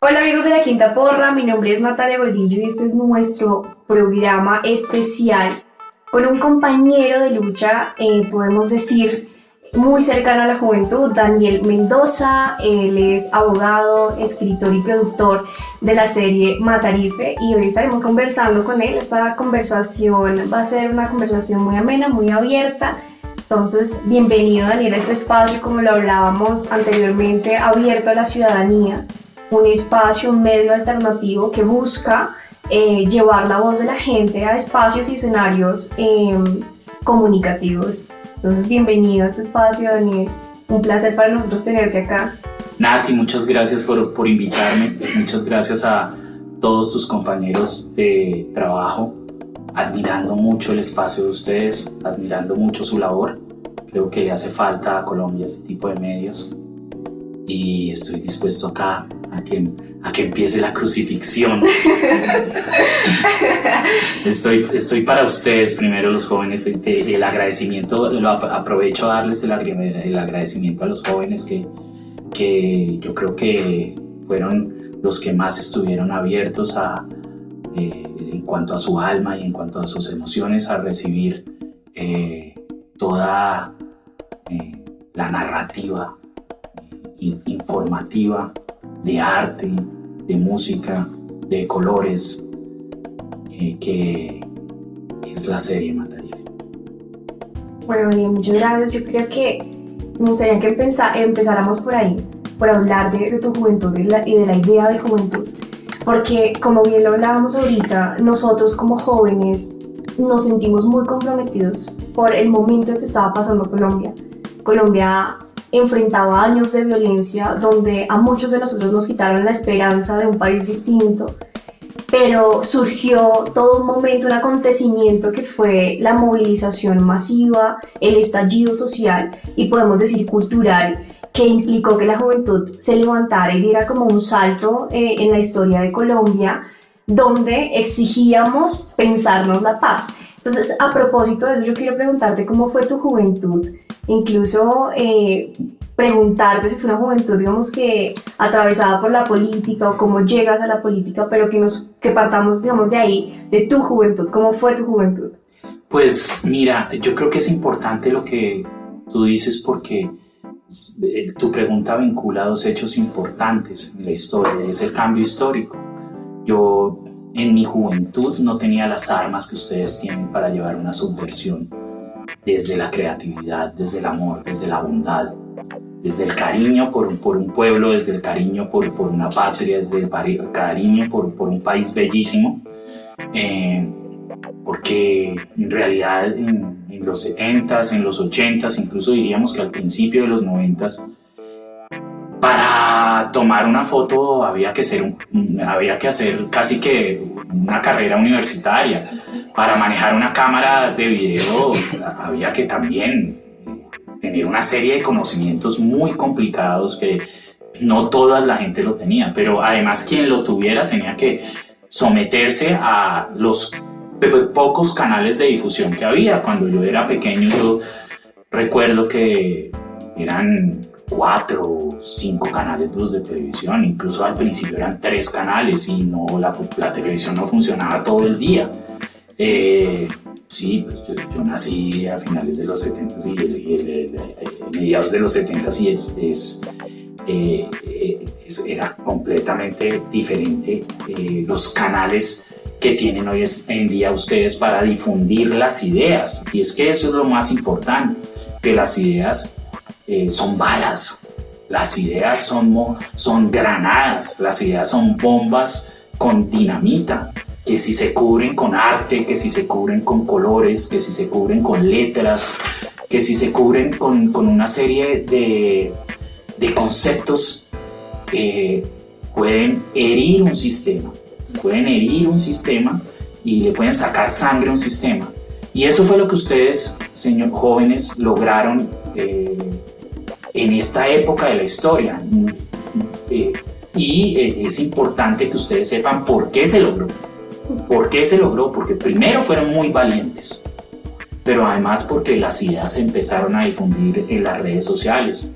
Hola amigos de La Quinta Porra, mi nombre es Natalia Gordillo y este es nuestro programa especial con un compañero de lucha, podemos decir, muy cercano a la juventud, Daniel Mendoza. Él es abogado, escritor y productor de la serie Matarife y hoy estaremos conversando con él. Esta conversación va a ser una conversación muy amena, muy abierta. Entonces, bienvenido Daniel a este espacio, como lo hablábamos anteriormente, abierto a la ciudadanía, un espacio, un medio alternativo que busca llevar la voz de la gente a espacios y escenarios comunicativos. Entonces, bienvenido a este espacio, Daniel. Un placer para nosotros tenerte acá. Nati, muchas gracias por invitarme. Muchas gracias a todos tus compañeros de trabajo. Admirando mucho el espacio de ustedes, admirando mucho su labor. Creo que le hace falta a Colombia este tipo de medios. Y estoy dispuesto acá a que empiece la crucifixión. Estoy para ustedes, primero los jóvenes, el agradecimiento, aprovecho a darles el agradecimiento a los jóvenes que yo creo que fueron los que más estuvieron abiertos en cuanto a su alma y en cuanto a sus emociones, a recibir toda la narrativa informativa de arte, de música, de colores, que es la serie Matarife. Bueno, Daniel, muchas gracias. Yo creo que me gustaría que empezáramos por ahí, por hablar de tu juventud y de la idea de juventud. Porque, como bien lo hablábamos ahorita, nosotros como jóvenes nos sentimos muy comprometidos por el momento que estaba pasando Colombia. Colombia enfrentaba años de violencia donde a muchos de nosotros nos quitaron la esperanza de un país distinto, pero surgió todo un momento, un acontecimiento que fue la movilización masiva, el estallido social y podemos decir cultural, que implicó que la juventud se levantara y diera como un salto en la historia de Colombia, donde exigíamos pensarnos la paz. Entonces, a propósito de eso, yo quiero preguntarte cómo fue tu juventud, incluso preguntarte si fue una juventud, digamos, que atravesada por la política o cómo llegas a la política, pero que partamos, digamos, de ahí, de tu juventud. ¿Cómo fue tu juventud? Pues mira, yo creo que es importante lo que tú dices porque tu pregunta vincula a dos hechos importantes en la historia, es el cambio histórico. Yo en mi juventud no tenía las armas que ustedes tienen para llevar una subversión desde la creatividad, desde el amor, desde la bondad, desde el cariño por un pueblo, desde el cariño por una patria, desde el cariño por un país bellísimo, porque en realidad en los 70s, en los 80s, incluso diríamos que al principio de los 90s, para tomar una foto había que hacer casi que una carrera universitaria. Para manejar una cámara de video había que también tener una serie de conocimientos muy complicados que no toda la gente lo tenía, pero además quien lo tuviera tenía que someterse a los pocos canales de difusión que había. Cuando yo era pequeño, yo recuerdo que eran 4 o 5 canales los de televisión, incluso al principio eran 3 canales y no, la televisión no funcionaba todo el día. Sí, pues yo nací a finales de los 70s y mediados de los 70s y era completamente diferente los canales que tienen hoy en día ustedes para difundir las ideas. Y es que eso es lo más importante, que las ideas son balas, las ideas son granadas, las ideas son bombas con dinamita, que si se cubren con arte, que si se cubren con colores, que si se cubren con letras, que si se cubren con una serie de conceptos, pueden herir un sistema y le pueden sacar sangre a un sistema. Y eso fue lo que ustedes, señor jóvenes, lograron en esta época de la historia. Y es importante que ustedes sepan por qué se logró. ¿Por qué se logró? Porque primero fueron muy valientes, pero además porque las ideas se empezaron a difundir en las redes sociales.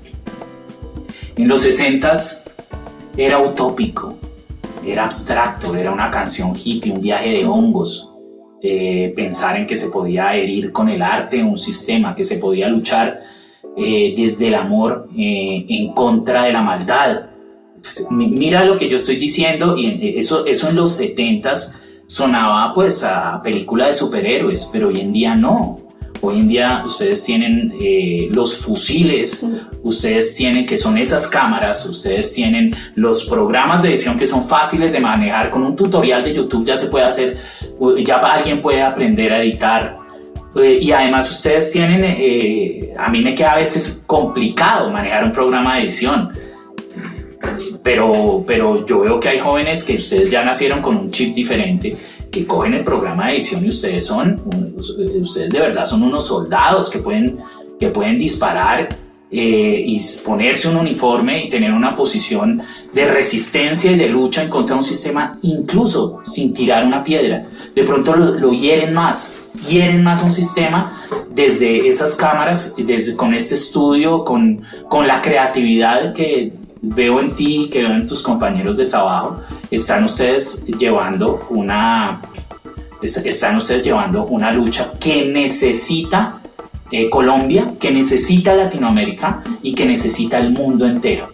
En los 60s era utópico era abstracto, era una canción hippie, un viaje de hongos. Pensar en que se podía herir con el arte un sistema, que se podía luchar desde el amor en contra de la maldad. Mira lo que yo estoy diciendo, y eso en los 70s sonaba pues a película de superhéroes, pero hoy en día no. Hoy en día ustedes tienen los fusiles, ustedes tienen, que son esas cámaras, ustedes tienen los programas de edición que son fáciles de manejar. Con un tutorial de YouTube ya se puede hacer, ya alguien puede aprender a editar. Y además ustedes tienen, a mí me queda a veces complicado manejar un programa de edición. Pero yo veo que hay jóvenes que ustedes ya nacieron con un chip diferente, que cogen el programa de edición y ustedes de verdad son unos soldados que pueden disparar y ponerse un uniforme y tener una posición de resistencia y de lucha en contra de un sistema, incluso sin tirar una piedra. De pronto lo hieren más un sistema desde esas cámaras, con este estudio, con la creatividad que veo en ti, que veo en tus compañeros de trabajo. Están ustedes llevando una lucha que necesita Colombia, que necesita Latinoamérica y que necesita el mundo entero.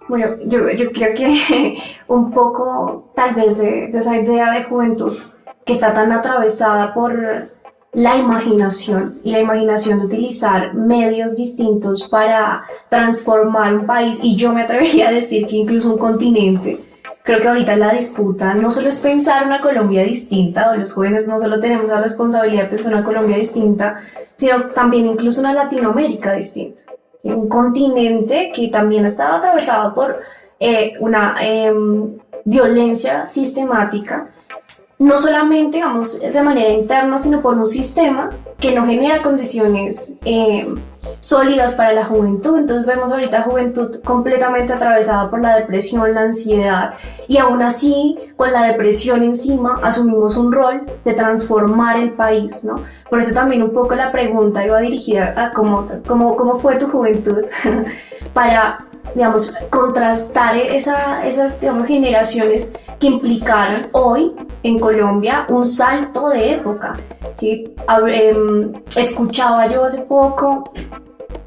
Bueno, yo creo que un poco tal vez de esa idea de juventud que está tan atravesada por la imaginación y la imaginación de utilizar medios distintos para transformar un país, y yo me atrevería a decir que incluso un continente. Creo que ahorita la disputa no solo es pensar una Colombia distinta, o los jóvenes no solo tenemos la responsabilidad de pensar una Colombia distinta, sino también incluso una Latinoamérica distinta. ¿Sí? Un continente que también ha estado atravesado por una violencia sistemática, no solamente, digamos, de manera interna, sino por un sistema que no genera condiciones sólidas para la juventud. Entonces vemos ahorita juventud completamente atravesada por la depresión, la ansiedad, y aún así, con la depresión encima, asumimos un rol de transformar el país, ¿no? Por eso también un poco la pregunta iba dirigida a cómo fue tu juventud para, digamos, contrastar esas digamos, generaciones que implicaron hoy en Colombia un salto de época, ¿sí? Escuchaba yo hace poco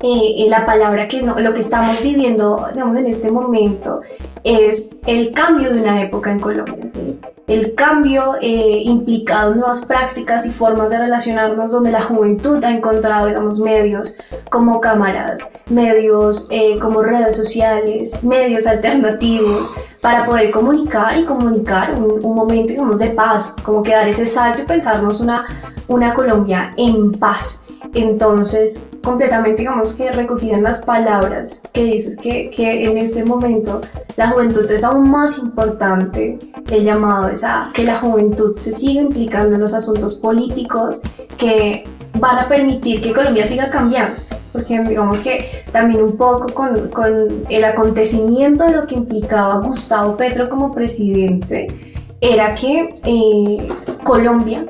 la palabra lo que estamos viviendo, digamos, en este momento es el cambio de una época en Colombia, ¿sí? El cambio implicado en nuevas prácticas y formas de relacionarnos, donde la juventud ha encontrado, digamos, medios como cámaras, medios como redes sociales, medios alternativos para poder comunicar un momento, digamos, de paz, como que dar ese salto y pensarnos una Colombia en paz. Entonces, completamente, digamos, que recogida en las palabras que dices que en este momento la juventud es aún más importante. El llamado es a que la juventud se siga implicando en los asuntos políticos que van a permitir que Colombia siga cambiando, porque digamos que también un poco con el acontecimiento de lo que implicaba Gustavo Petro como presidente, era que Colombia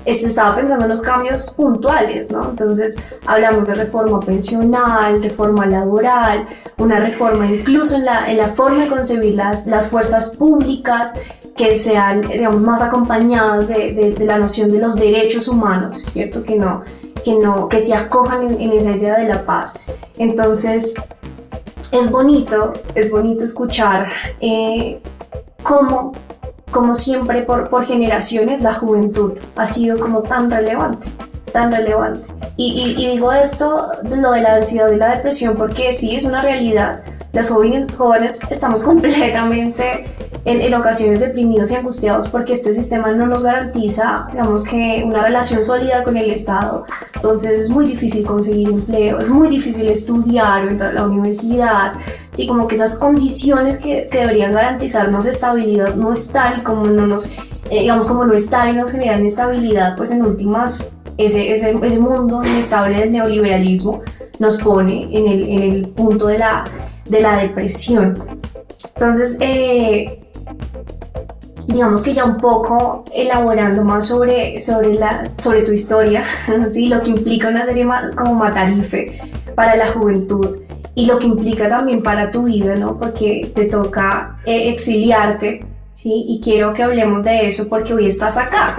se estaba pensando en los cambios puntuales, ¿no? Entonces hablamos de reforma pensional, reforma laboral, una reforma incluso en la forma de concebir las fuerzas públicas que sean, digamos, más acompañadas de la noción de los derechos humanos, ¿cierto? Que se acojan en esa idea de la paz. Entonces es bonito escuchar como siempre por generaciones la juventud ha sido como tan relevante. Y digo esto, lo de la ansiedad y la depresión, porque sí es una realidad. Los jóvenes estamos completamente en ocasiones deprimidos y angustiados porque este sistema no nos garantiza, digamos, que una relación sólida con el Estado. Entonces es muy difícil conseguir empleo, es muy difícil estudiar o entrar a la universidad. Sí, como que esas condiciones que deberían garantizarnos estabilidad no están, y como como no están y nos generan estabilidad, pues en últimas ese mundo inestable del neoliberalismo nos pone en el punto de la depresión. Entonces, digamos que ya un poco elaborando más sobre tu historia, ¿sí? Lo que implica una serie como Matarife para la juventud, y lo que implica también para tu vida, ¿no? Porque te toca exiliarte, ¿sí? Y quiero que hablemos de eso porque hoy estás acá.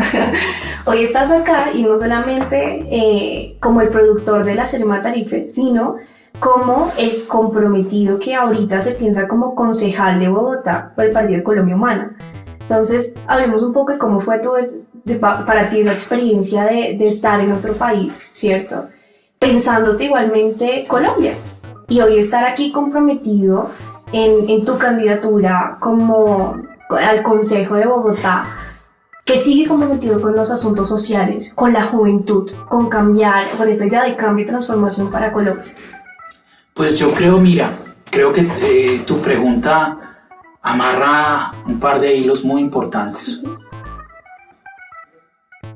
Hoy estás acá y no solamente como el productor de la serie Matarife, sino como el comprometido que ahorita se piensa como concejal de Bogotá por el Partido de Colombia Humana. Entonces, hablemos un poco de cómo fue para ti esa experiencia de estar en otro país, ¿cierto? Pensándote igualmente Colombia. Y hoy estar aquí comprometido en tu candidatura como al Consejo de Bogotá, que sigue comprometido con los asuntos sociales, con la juventud, con cambiar, con esa idea de cambio y transformación para Colombia. Pues yo creo, mira, creo que tu pregunta amarra un par de hilos muy importantes.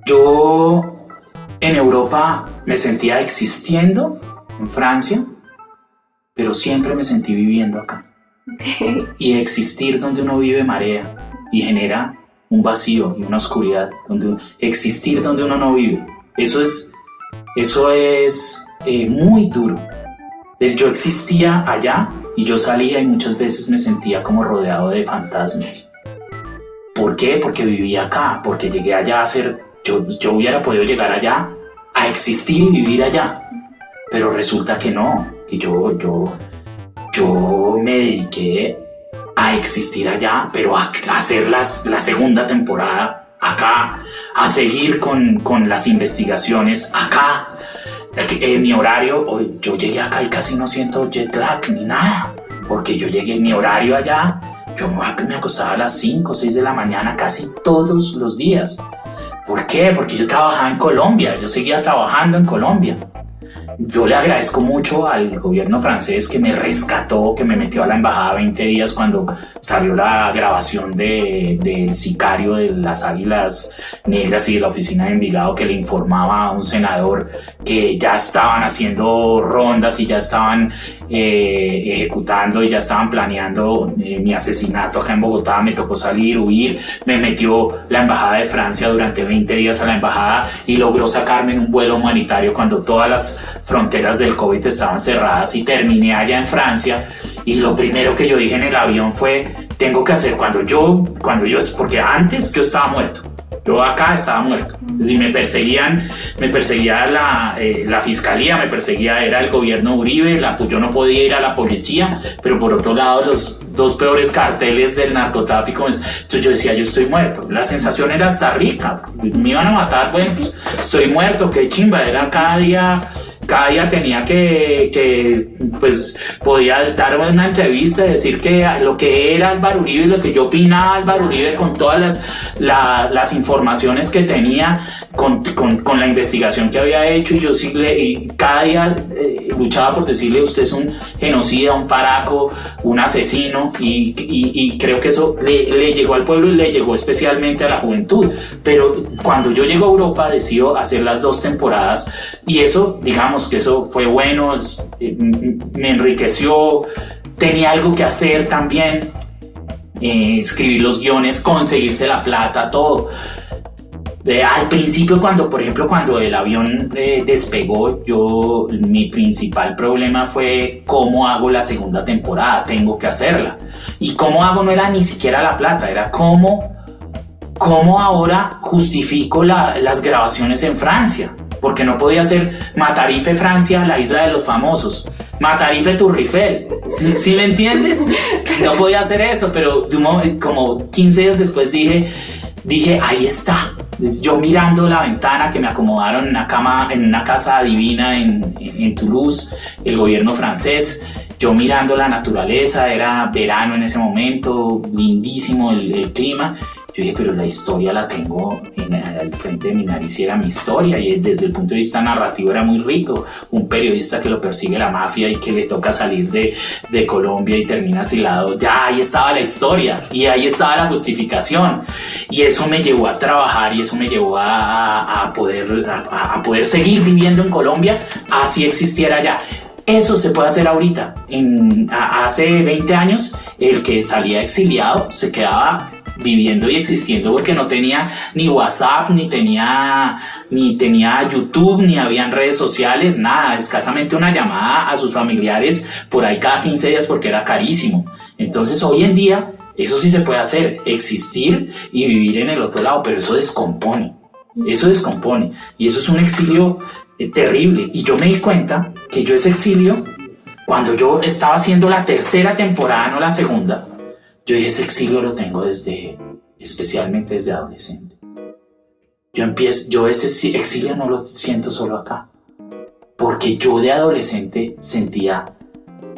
Yo en Europa me sentía existiendo en Francia, pero siempre me sentí viviendo acá. Y existir donde uno vive marea y genera un vacío y una oscuridad. Existir donde uno no vive. Eso es muy duro. Yo existía allá y yo salía y muchas veces me sentía como rodeado de fantasmas. ¿Por qué? Porque vivía acá, porque llegué allá a ser... Yo hubiera podido llegar allá a existir y vivir allá, pero resulta que no, que yo me dediqué a existir allá, pero a hacer la segunda temporada acá, a seguir con las investigaciones acá. Mi horario, yo llegué acá y casi no siento jet lag ni nada, porque yo llegué en mi horario allá, yo me acostaba a las 5 o 6 de la mañana casi todos los días. ¿Por qué? Porque yo trabajaba en Colombia, yo seguía trabajando en Colombia. Yo le agradezco mucho al gobierno francés que me rescató, que me metió a la embajada 20 días cuando salió la grabación del sicario de las Águilas Negras y de la oficina de Envigado, que le informaba a un senador que ya estaban haciendo rondas y ya estaban ejecutando y ya estaban planeando mi asesinato acá en Bogotá. Me tocó salir, huir, me metió la embajada de Francia durante 20 días a la embajada y logró sacarme en un vuelo humanitario cuando todas las fronteras del COVID estaban cerradas, y terminé allá en Francia. Y lo primero que yo dije en el avión fue: tengo que hacer porque antes yo estaba muerto. Yo acá estaba muerto. Es decir, me perseguía la fiscalía, me perseguía, era el gobierno Uribe, yo no podía ir a la policía, pero por otro lado los dos peores carteles del narcotráfico. Entonces yo decía, yo estoy muerto. La sensación era hasta rica, me iban a matar, bueno, pues estoy muerto, qué chimba, era cada día tenía que pues podía dar una entrevista y decir que lo que era Álvaro Uribe, lo que yo opinaba Álvaro Uribe con todas las informaciones que tenía, con la investigación que había hecho, y cada día luchaba por decirle: usted es un genocida, un paraco, un asesino, y creo que eso le llegó al pueblo y le llegó especialmente a la juventud. Pero cuando yo llego a Europa decido hacer las 2 temporadas, y eso, digamos que eso fue bueno, me enriqueció, tenía algo que hacer también, escribir los guiones, conseguirse la plata, todo. Al principio, por ejemplo, cuando el avión despegó, mi principal problema fue cómo hago la segunda temporada. Tengo que hacerla. Y cómo hago no era ni siquiera la plata, era cómo ahora justifico las grabaciones en Francia. Porque no podía ser Matarife Francia, la isla de los famosos, Matarife Turrifel, ¿sí me entiendes? No podía hacer eso, pero como 15 días después dije, ahí está. Yo mirando la ventana que me acomodaron en una casa divina en Toulouse, el gobierno francés, yo mirando la naturaleza, era verano en ese momento, lindísimo el clima. Yo dije, pero la historia la tengo al frente de mi nariz, y era mi historia, y desde el punto de vista narrativo era muy rico. Un periodista que lo persigue la mafia y que le toca salir de Colombia y termina asilado, ya ahí estaba la historia y ahí estaba la justificación, y eso me llevó a trabajar, y eso me llevó a poder seguir viviendo en Colombia, así existiera allá. Eso se puede hacer ahorita. Hace 20 años el que salía exiliado se quedaba viviendo y existiendo, porque no tenía ni WhatsApp, ni tenía YouTube, ni habían redes sociales, nada, escasamente una llamada a sus familiares por ahí cada 15 días porque era carísimo. Entonces hoy en día eso sí se puede hacer, existir y vivir en el otro lado, pero eso descompone y eso es un exilio terrible. Y yo me di cuenta que yo ese exilio, cuando yo estaba haciendo la tercera temporada, no la segunda, yo dije, ese exilio lo tengo especialmente desde adolescente. Yo ese exilio no lo siento solo acá, porque yo de adolescente sentía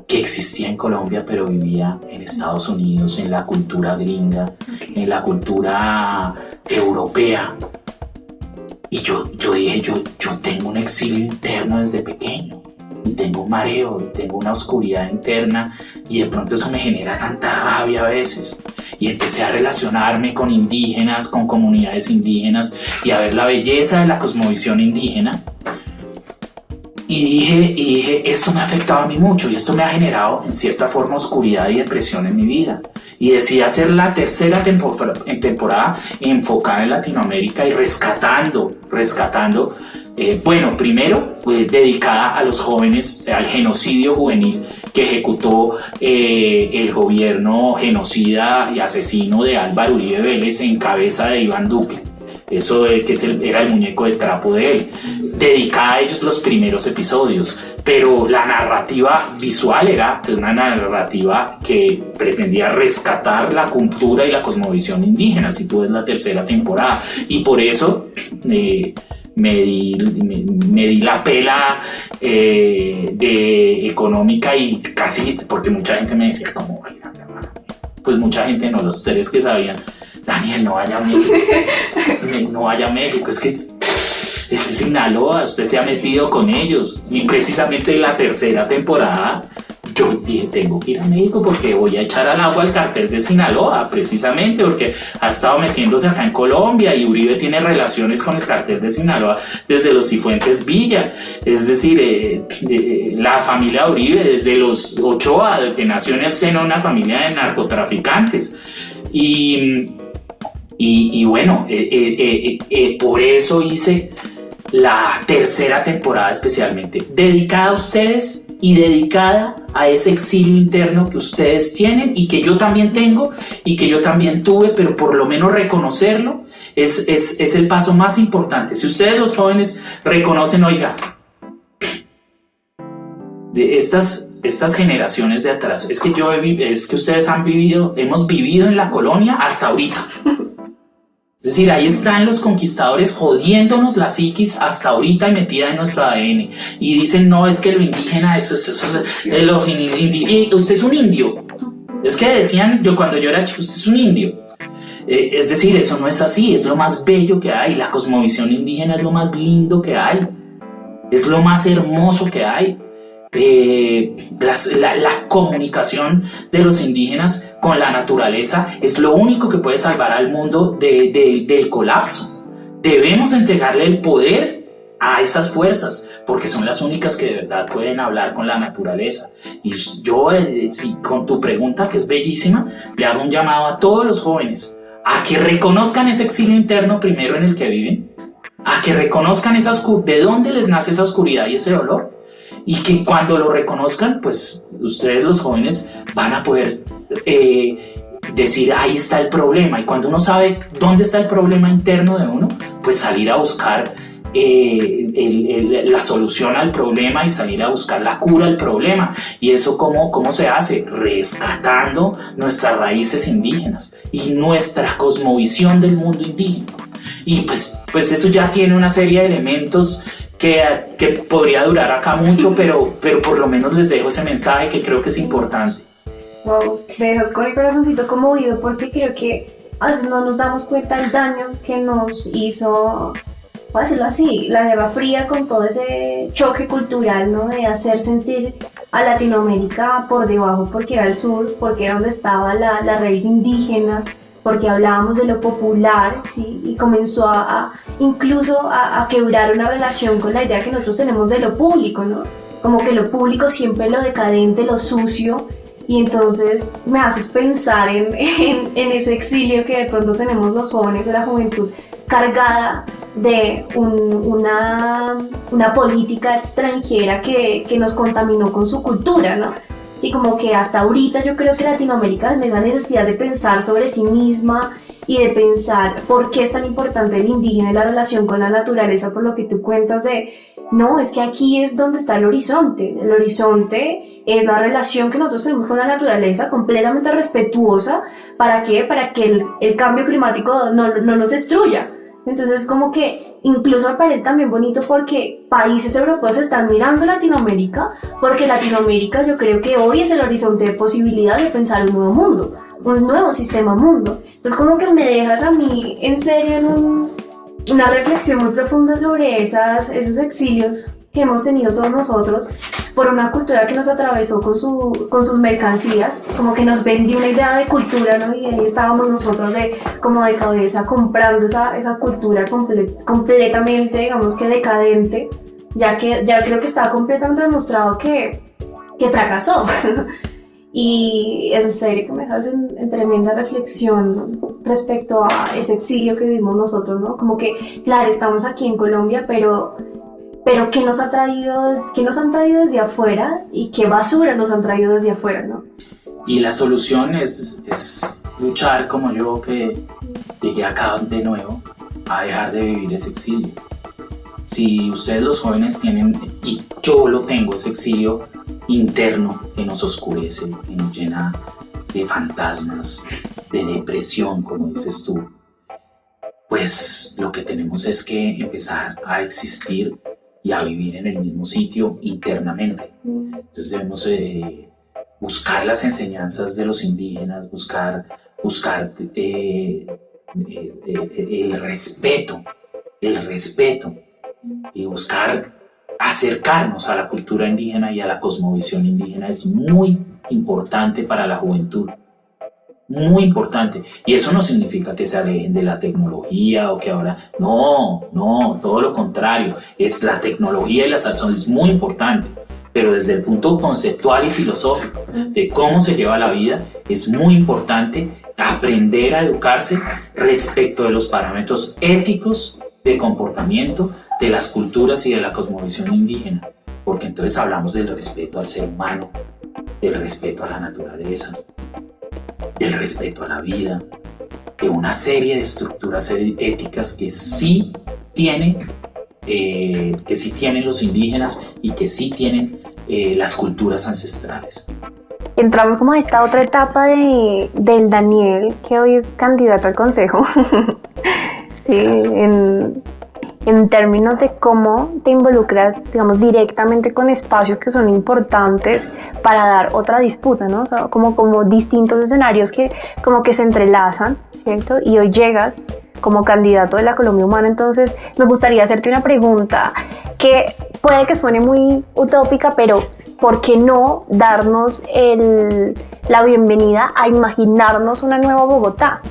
que existía en Colombia, pero vivía en Estados Unidos, en la cultura gringa, en la cultura europea. Y yo dije, yo tengo un exilio interno desde pequeño, y tengo un mareo, y tengo una oscuridad interna, y de pronto eso me genera tanta rabia a veces. Y empecé a relacionarme con indígenas, con comunidades indígenas, y a ver la belleza de la cosmovisión indígena. Y dije, esto me ha afectado a mí mucho, y esto me ha generado en cierta forma oscuridad y depresión en mi vida. Y decidí hacer la tercera temporada enfocada en Latinoamérica y rescatando, bueno, primero dedicada a los jóvenes, al genocidio juvenil que ejecutó el gobierno genocida y asesino de Álvaro Uribe Vélez en cabeza de Iván Duque. Eso era el muñeco de trapo de él. Dedicada a ellos los primeros episodios, pero la narrativa visual era una narrativa que pretendía rescatar la cultura y la cosmovisión indígena, si tú ves la tercera temporada, y por eso me di la pela económica, y casi, porque mucha gente me decía, ¿cómo va a ir a Guatemala? Pues mucha gente, no, los tres que sabían, Daniel, no vaya a México, no vaya a México, es que Sinaloa, usted se ha metido con ellos. Y precisamente en la tercera temporada yo dije, tengo que ir a México porque voy a echar al agua el cartel de Sinaloa, precisamente porque ha estado metiéndose acá en Colombia, y Uribe tiene relaciones con el cartel de Sinaloa desde los Cifuentes Villa, es decir, la familia Uribe desde los Ochoa, que nació en el seno de una familia de narcotraficantes. Y bueno, por eso hice la tercera temporada especialmente dedicada a ustedes y dedicada a ese exilio interno que ustedes tienen y que yo también tengo y que yo también tuve, pero por lo menos reconocerlo es el paso más importante. Si ustedes los jóvenes reconocen, oiga, de estas generaciones de atrás, es que ustedes hemos vivido en la colonia hasta ahorita. Es decir, ahí están los conquistadores jodiéndonos la psiquis hasta ahorita y metida en nuestro ADN. Y dicen, no, es que lo indígena, usted es un indio. Es que decían, cuando yo era chico, usted es un indio. Es decir, eso no es así, es lo más bello que hay. La cosmovisión indígena es lo más lindo que hay. Es lo más hermoso que hay. La comunicación de los indígenas con la naturaleza es lo único que puede salvar al mundo del colapso. Debemos entregarle el poder a esas fuerzas, porque son las únicas que de verdad pueden hablar con la naturaleza. Y yo, con tu pregunta, que es bellísima, le hago un llamado a todos los jóvenes a que reconozcan ese exilio interno primero en el que viven, a que reconozcan de dónde les nace esa oscuridad y ese dolor. Y que cuando lo reconozcan, pues ustedes los jóvenes van a poder decir, ahí está el problema. Y cuando uno sabe dónde está el problema interno de uno, pues salir a buscar la solución al problema y salir a buscar la cura al problema. ¿Y eso cómo se hace? Rescatando nuestras raíces indígenas y nuestra cosmovisión del mundo indígena. Y pues eso ya tiene una serie de elementos que podría durar acá mucho, pero por lo menos les dejo ese mensaje que creo que es importante. Wow, me dejas con el corazoncito conmovido, porque creo que a veces no nos damos cuenta del daño que nos hizo, voy a decirlo así, la Guerra Fría, con todo ese choque cultural, ¿no? De hacer sentir a Latinoamérica por debajo, porque era el sur, porque era donde estaba la raíz indígena, porque hablábamos de lo popular, ¿sí? Y comenzó incluso a quebrar una relación con la idea que nosotros tenemos de lo público, ¿no? Como que lo público siempre es lo decadente, lo sucio, Y entonces me haces pensar en ese exilio que de pronto tenemos los jóvenes de la juventud, cargada de una política extranjera que nos contaminó con su cultura, ¿no? Sí, como que hasta ahorita yo creo que Latinoamérica tiene esa necesidad de pensar sobre sí misma y de pensar por qué es tan importante el indígena y la relación con la naturaleza, por lo que tú cuentas de, no, es que aquí es donde está el horizonte es la relación que nosotros tenemos con la naturaleza, completamente respetuosa. ¿Para qué? Para que el cambio climático no nos destruya. Entonces como que incluso me parece también bonito porque países europeos están mirando Latinoamérica, porque Latinoamérica yo creo que hoy es el horizonte de posibilidad de pensar un nuevo mundo, un nuevo sistema mundo. Entonces como que me dejas a mí en serio en una reflexión muy profunda sobre esos exilios que hemos tenido todos nosotros por una cultura que nos atravesó con sus mercancías, como que nos vendió una idea de cultura, ¿no? Y ahí estábamos nosotros como de cabeza comprando esa cultura completamente, digamos que decadente, ya creo que está completamente demostrado que fracasó. Y en serio que me dejas en tremenda reflexión respecto a ese exilio que vivimos nosotros, ¿no? Como que, claro, estamos aquí en Colombia, pero ¿qué nos han traído desde afuera y qué basura nos han traído desde afuera, ¿no? Y la solución es luchar como yo, que llegué acá de nuevo, a dejar de vivir ese exilio. Si ustedes los jóvenes tienen, y yo lo tengo, ese exilio interno que nos oscurece, que nos llena de fantasmas, de depresión, como dices tú, pues lo que tenemos es que empezar a existir y a vivir en el mismo sitio internamente. Entonces debemos buscar las enseñanzas de los indígenas, buscar el respeto y buscar acercarnos a la cultura indígena y a la cosmovisión indígena. Es muy importante para la juventud. Muy importante. Y eso no significa que se alejen de la tecnología o que ahora... No, todo lo contrario. Es la tecnología y la sazón es muy importante. Pero desde el punto conceptual y filosófico de cómo se lleva la vida, es muy importante aprender a educarse respecto de los parámetros éticos de comportamiento de las culturas y de la cosmovisión indígena. Porque entonces hablamos del respeto al ser humano, del respeto a la naturaleza, del respeto a la vida, de una serie de estructuras éticas que sí tienen los indígenas y que sí tienen las culturas ancestrales. Entramos como a esta otra etapa del Daniel, que hoy es candidato al consejo. Sí, en términos de cómo te involucras, digamos, directamente con espacios que son importantes para dar otra disputa, ¿no? O sea, como distintos escenarios que como que se entrelazan, ¿cierto? Y hoy llegas como candidato de la Colombia Humana. Entonces me gustaría hacerte una pregunta que puede que suene muy utópica, pero ¿por qué no darnos la bienvenida a imaginarnos una nueva Bogotá?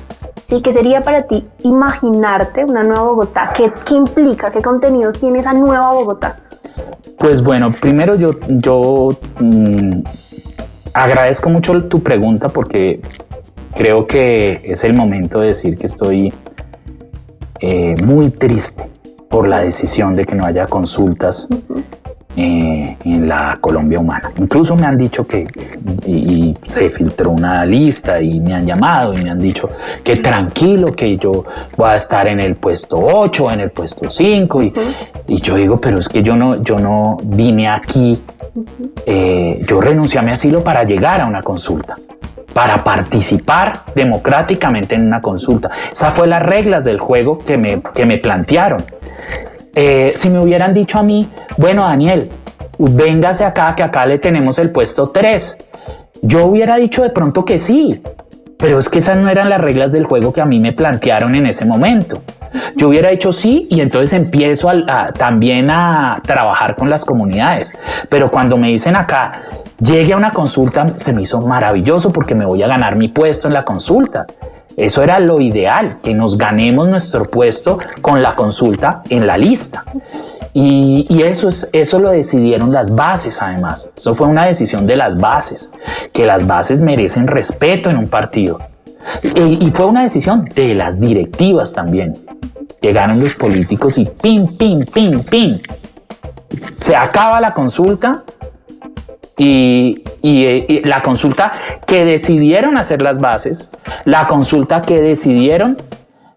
¿Sí? ¿Qué sería para ti imaginarte una nueva Bogotá? ¿Qué implica? ¿Qué contenidos tiene esa nueva Bogotá? Pues bueno, primero yo agradezco mucho tu pregunta porque creo que es el momento de decir que estoy muy triste por la decisión de que no haya consultas en la Colombia Humana. Incluso me han dicho y se filtró una lista y me han llamado y me han dicho que tranquilo, que yo voy a estar en el puesto 8, en el puesto 5 y yo digo, pero es que yo no vine aquí, yo renuncié a mi asilo para llegar a una consulta, para participar democráticamente en una consulta. Esas fueron las reglas del juego que me plantearon. Si me hubieran dicho a mí, bueno, Daniel, véngase acá, que acá le tenemos el puesto 3, yo hubiera dicho de pronto que sí, pero es que esas no eran las reglas del juego que a mí me plantearon en ese momento. Yo hubiera dicho sí y entonces empiezo también a trabajar con las comunidades, pero cuando me dicen acá, llegue a una consulta, se me hizo maravilloso porque me voy a ganar mi puesto en la consulta. Eso era lo ideal, que nos ganemos nuestro puesto con la consulta en la lista. Y eso lo decidieron las bases, además. Eso fue una decisión de las bases, que las bases merecen respeto en un partido. Y fue una decisión de las directivas también. Llegaron los políticos y pim, pim, pim, pim. Se acaba la consulta y la consulta que decidieron hacer las bases, la consulta que decidieron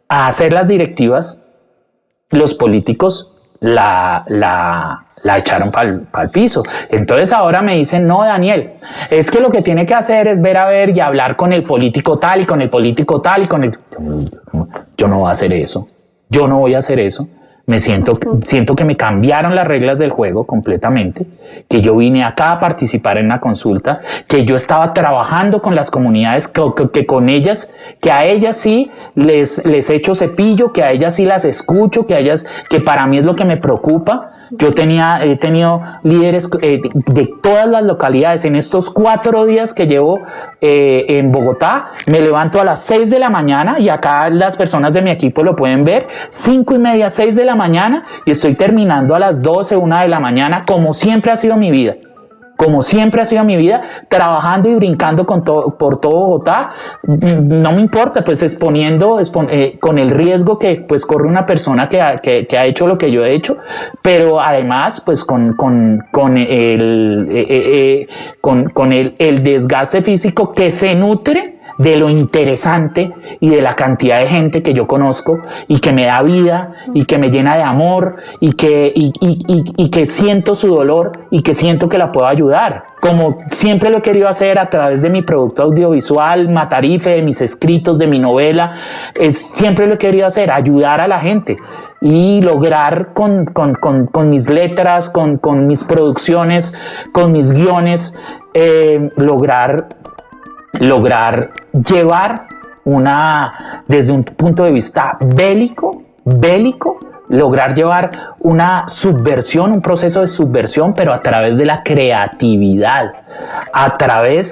hacer las directivas, los políticos la echaron pa'l piso. Entonces ahora me dicen, no, Daniel, es que lo que tiene que hacer es ver a ver y hablar con el político tal y con el político tal y con el... Yo no voy a hacer eso. Yo no voy a hacer eso. Siento que me cambiaron las reglas del juego completamente, que yo vine acá a participar en la consulta, que yo estaba trabajando con las comunidades, que con ellas, que a ellas sí les echo cepillo, que a ellas sí las escucho, que para mí es lo que me preocupa. He tenido líderes de todas las localidades. En estos 4 días que llevo en Bogotá, me levanto a las 6 de la mañana y acá las personas de mi equipo lo pueden ver, 5:30, 6 de la mañana, y estoy terminando a las 12, 1 de la mañana, como siempre ha sido mi vida. Como siempre ha sido mi vida, trabajando y brincando por todo Bogotá. No me importa, pues exponiendo con el riesgo que pues corre una persona que ha hecho lo que yo he hecho, pero además pues con el desgaste físico que se nutre de lo interesante y de la cantidad de gente que yo conozco y que me da vida y que me llena de amor y que siento su dolor y que siento que la puedo ayudar. Como siempre lo he querido hacer a través de mi producto audiovisual, Matarife, de mis escritos, de mi novela, siempre lo he querido hacer, ayudar a la gente y lograr con mis letras, con mis producciones, con mis guiones, lograr llevar desde un punto de vista bélico, lograr llevar una subversión, un proceso de subversión, pero a través de la creatividad,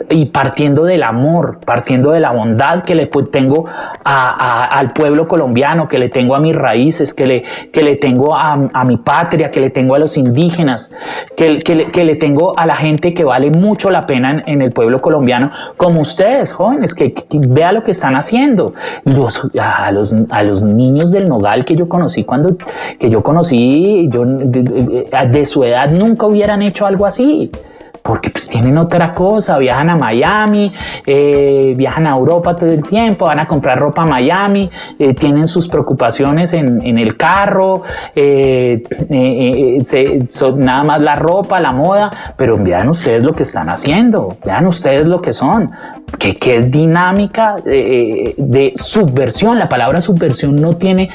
y partiendo del amor, partiendo de la bondad que le tengo al pueblo colombiano, que le tengo a mis raíces, que le tengo a mi patria, que le tengo a los indígenas, que le tengo a la gente que vale mucho la pena en el pueblo colombiano, como ustedes, jóvenes, que vea lo que están haciendo. A los niños del Nogal que yo conocí de su edad nunca hubieran hecho algo así. Porque pues tienen otra cosa, viajan a Miami, viajan a Europa todo el tiempo, van a comprar ropa a Miami, tienen sus preocupaciones en el carro, nada más la ropa, la moda, pero vean ustedes lo que están haciendo, vean ustedes lo que son. ¿Qué dinámica de subversión? La palabra subversión no tiene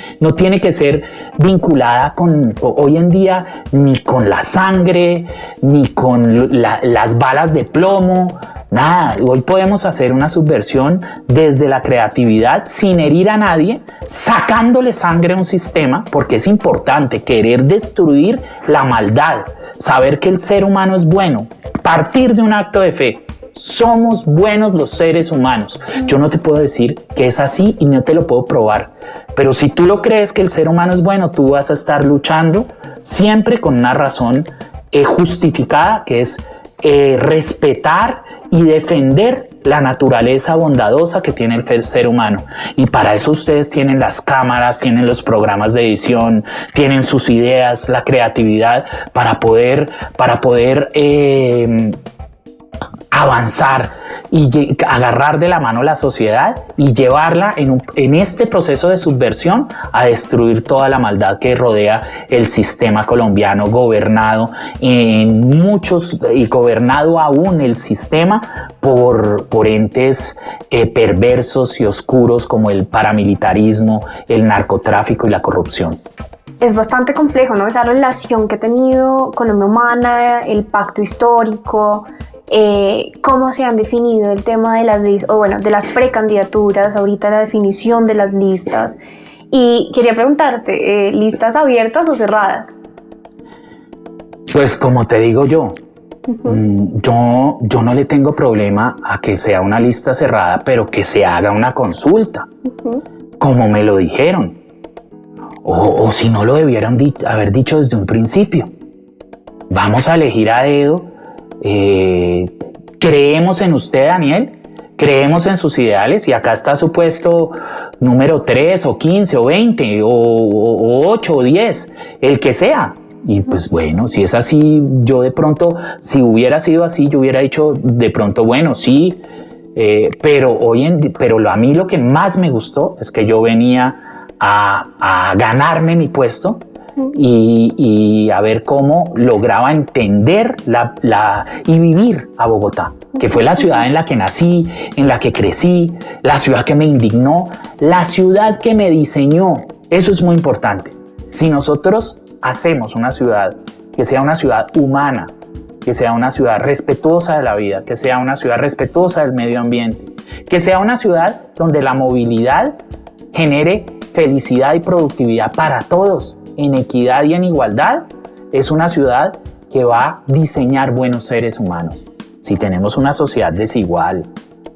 que ser vinculada hoy en día ni con la sangre, ni con las balas de plomo, nada. Hoy podemos hacer una subversión desde la creatividad, sin herir a nadie, sacándole sangre a un sistema, porque es importante querer destruir la maldad, saber que el ser humano es bueno, partir de un acto de fe. Somos buenos los seres humanos. Yo no te puedo decir que es así y no te lo puedo probar, pero si tú lo crees que el ser humano es bueno, tú vas a estar luchando siempre con una razón justificada, que es respetar y defender la naturaleza bondadosa que tiene el ser humano. Y para eso ustedes tienen las cámaras, tienen los programas de edición, tienen sus ideas, la creatividad para poder avanzar y agarrar de la mano la sociedad y llevarla en este proceso de subversión a destruir toda la maldad que rodea el sistema colombiano, gobernado aún el sistema por entes perversos y oscuros como el paramilitarismo, el narcotráfico y la corrupción. Es bastante complejo, ¿no? Esa relación que ha tenido Colombia Humana, el pacto histórico, cómo se han definido el tema de las listas, de las precandidaturas, ahorita la definición de las listas. Y quería preguntarte, ¿listas abiertas o cerradas? Pues como te digo yo no le tengo problema a que sea una lista cerrada, pero que se haga una consulta, como me lo dijeron. O si no lo debieran haber dicho desde un principio. Vamos a elegir a dedo. Creemos en usted, Daniel. Creemos en sus ideales y acá está su puesto número 3 o 15 o 20 o 8 o 10, el que sea. Y pues bueno, si es así, yo de pronto, si hubiera sido así, yo hubiera dicho de pronto, bueno, sí, pero a mí lo que más me gustó es que yo venía a ganarme mi puesto y a ver cómo lograba entender y vivir a Bogotá, que fue la ciudad en la que nací, en la que crecí, la ciudad que me indignó, la ciudad que me diseñó. Eso es muy importante. Si nosotros hacemos una ciudad que sea una ciudad humana, que sea una ciudad respetuosa de la vida, que sea una ciudad respetuosa del medio ambiente, que sea una ciudad donde la movilidad genere felicidad y productividad para todos, en equidad y en igualdad, es una ciudad que va a diseñar buenos seres humanos. Si tenemos una sociedad desigual,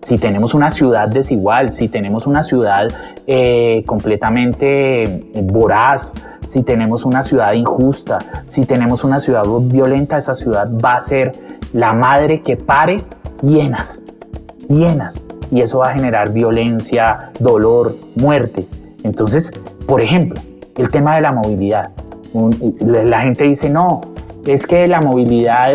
si tenemos una ciudad desigual, si tenemos una ciudad completamente voraz, si tenemos una ciudad injusta, si tenemos una ciudad violenta, esa ciudad va a ser la madre que pare hienas. Y eso va a generar violencia, dolor, muerte. Entonces, por ejemplo, el tema de la movilidad. La gente dice, no, es que la movilidad,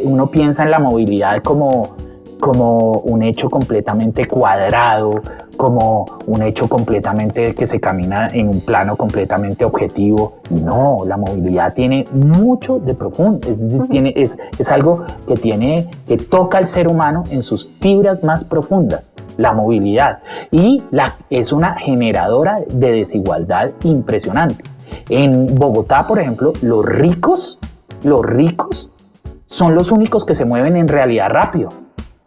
uno piensa en la movilidad como un hecho completamente cuadrado, como un hecho completamente que se camina en un plano completamente objetivo. No, la movilidad tiene mucho de profundo, es algo que toca al ser humano en sus fibras más profundas, la movilidad. Y es una generadora de desigualdad impresionante. En Bogotá, por ejemplo, los ricos son los únicos que se mueven en realidad rápido.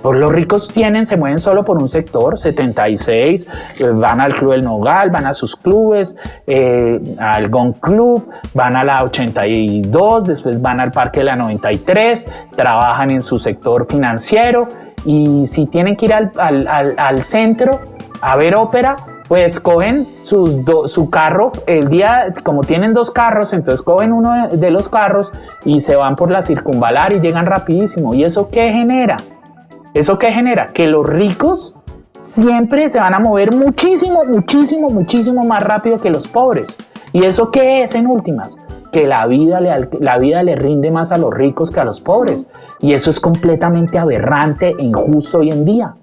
Pues los ricos se mueven solo por un sector, 76, van al Club del Nogal, van a sus clubes, al Gun Club, van a la 82, después van al Parque de la 93, trabajan en su sector financiero y si tienen que ir al centro a ver ópera, pues cogen su carro, el día, como tienen 2 carros, entonces cogen uno de los carros y se van por la circunvalar y llegan rapidísimo. ¿Y eso qué genera? ¿Eso qué genera? Que los ricos siempre se van a mover muchísimo más rápido que los pobres. ¿Y eso qué es en últimas? Que la vida le rinde más a los ricos que a los pobres. Y eso es completamente aberrante e injusto hoy en día.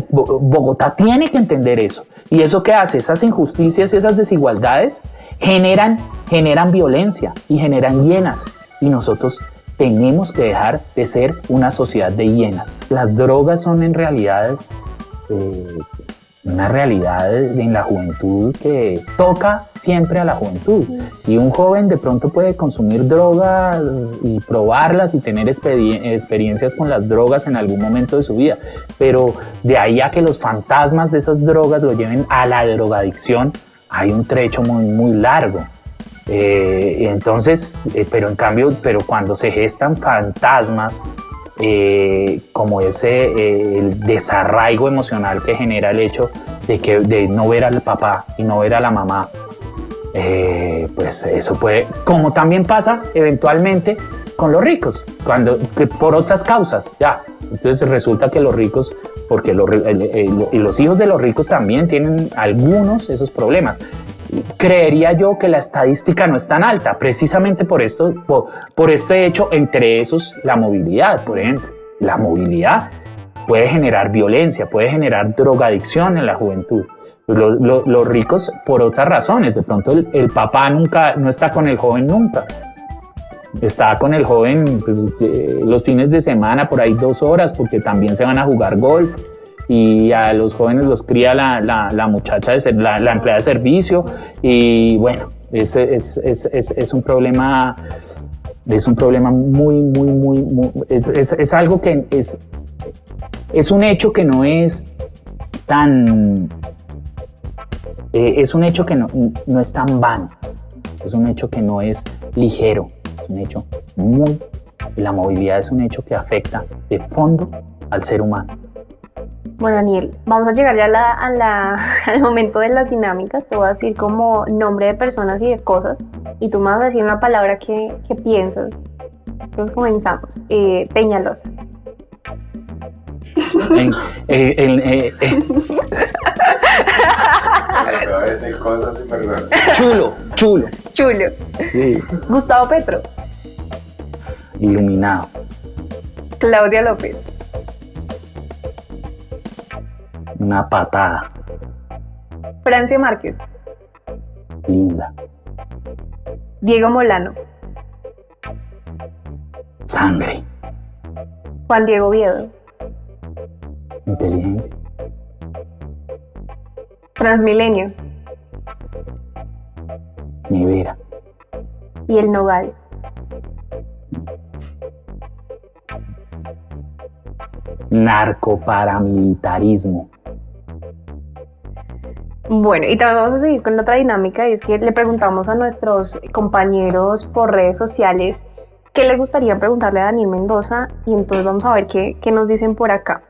Bogotá tiene que entender eso. ¿Y eso qué hace? Esas injusticias y esas desigualdades generan violencia y generan hienas. Y nosotros tenemos que dejar de ser una sociedad de hienas. Las drogas son en realidad una realidad en la juventud que toca siempre a la juventud. Y un joven de pronto puede consumir drogas y probarlas y tener experiencias con las drogas en algún momento de su vida. Pero de ahí a que los fantasmas de esas drogas lo lleven a la drogadicción, hay un trecho muy largo. Entonces, pero cuando se gestan fantasmas, como el desarraigo emocional que genera el hecho de no ver al papá y no ver a la mamá, pues eso puede, como también pasa eventualmente con los ricos, por otras causas, ya. Entonces resulta que los ricos, porque los hijos de los ricos también tienen algunos esos problemas. Creería yo que la estadística no es tan alta, precisamente por este hecho, entre esos la movilidad, por ejemplo. La movilidad puede generar violencia, puede generar drogadicción en la juventud. Los ricos por otras razones, de pronto el papá no está con el joven nunca. Está con el joven pues, los fines de semana, por ahí 2 horas, porque también se van a jugar golf. Y a los jóvenes los cría la muchacha, la empleada de servicio. Y bueno, es un problema muy, es algo que es un hecho que no es tan, es un hecho que no es tan vano, es un hecho que no es ligero, es un hecho la movilidad es un hecho que afecta de fondo al ser humano. Bueno, Daniel, vamos a llegar ya al momento de las dinámicas. Te voy a decir como nombre de personas y de cosas y tú me vas a decir una palabra que piensas. Entonces comenzamos. Peñalosa. Chulo. Chulo. Sí. Gustavo Petro. Iluminado. Claudia López. Una patada. Francia Márquez. Linda. Diego Molano. Sangre. Juan Diego Viedo. Inteligencia. Transmilenio. Nevera. Y el Nogal. Narcoparamilitarismo. Bueno, y también vamos a seguir con la otra dinámica, y es que le preguntamos a nuestros compañeros por redes sociales qué les gustaría preguntarle a Daniel Mendoza, y entonces vamos a ver qué nos dicen por acá.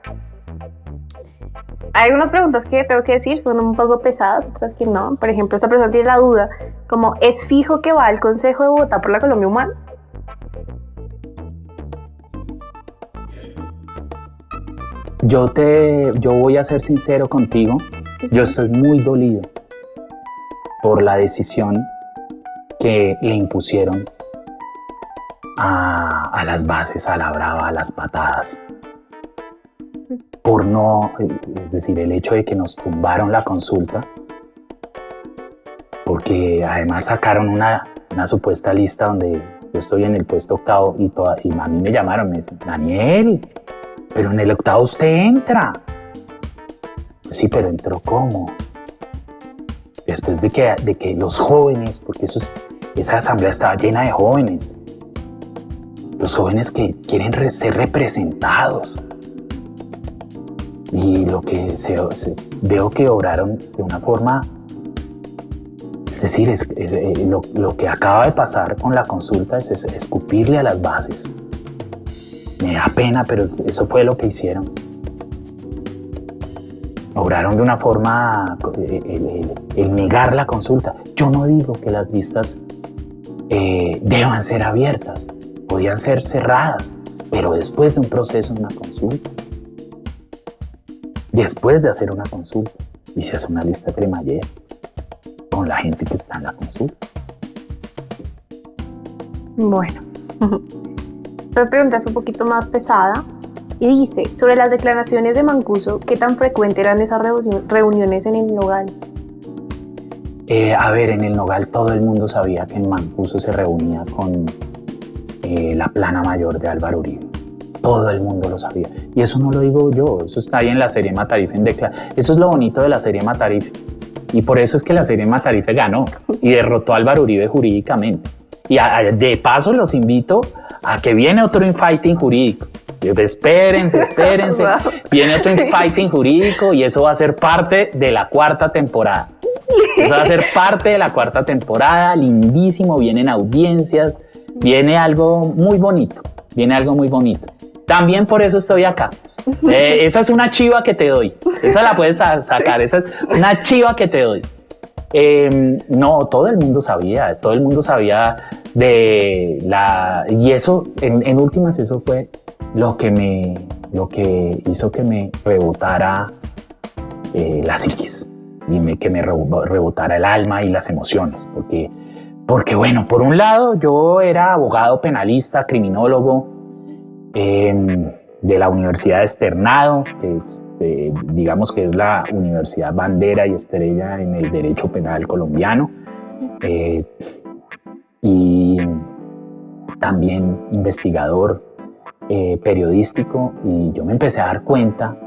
Hay unas preguntas que tengo que decir, son un poco pesadas, otras que no. Por ejemplo, esta persona tiene la duda, como, ¿es fijo que va al Consejo de Bogotá por la Colombia Humana? Yo voy a ser sincero contigo. Yo estoy muy dolido por la decisión que le impusieron a las bases, a la brava, a las patadas. Por no, es decir, el hecho de que nos tumbaron la consulta, porque además sacaron una supuesta lista donde yo estoy en el puesto 8 y a mí me llamaron, me dicen, Daniel, pero en el 8 usted entra. Sí, pero entró ¿cómo? Después de que los jóvenes, porque esa asamblea estaba llena de jóvenes, los jóvenes que quieren ser representados. Y lo que veo que obraron de una forma, es decir, lo que acaba de pasar con la consulta es escupirle a las bases. Me da pena, pero eso fue lo que hicieron. Obraron de una forma, el negar la consulta. Yo no digo que las listas deban ser abiertas, podían ser cerradas, pero después de un proceso, una consulta. Después de hacer una consulta, y se hace una lista cremallera con la gente que está en la consulta. Bueno, esta pregunta es un poquito más pesada y dice, sobre las declaraciones de Mancuso, ¿qué tan frecuente eran esas reuniones en el Nogal? A ver, en el Nogal todo el mundo sabía que en Mancuso se reunía con la plana mayor de Álvaro Uribe. Todo el mundo lo sabía. Y eso no lo digo yo, eso está ahí en la serie Matarife. Eso es lo bonito de la serie Matarife. Y por eso es que la serie Matarife ganó y derrotó a Álvaro Uribe jurídicamente. Y de paso los invito a que viene otro infighting jurídico. Espérense. Wow. Viene otro infighting jurídico y eso va a ser parte de la 4ª temporada. Eso va a ser parte de la 4ª temporada, lindísimo, vienen audiencias, viene algo muy bonito. También por eso estoy acá. Esa es una chiva que te doy. Esa la puedes sacar. Esa es una chiva que te doy. No, todo el mundo sabía de la... Y eso, en últimas, eso fue lo que hizo que me rebotara la psiquis y que me rebotara el alma y las emociones. Porque bueno, por un lado, yo era abogado penalista, criminólogo, de la Universidad de Externado, que digamos que es la universidad bandera y estrella en el derecho penal colombiano, y también investigador periodístico, y yo me empecé a dar cuenta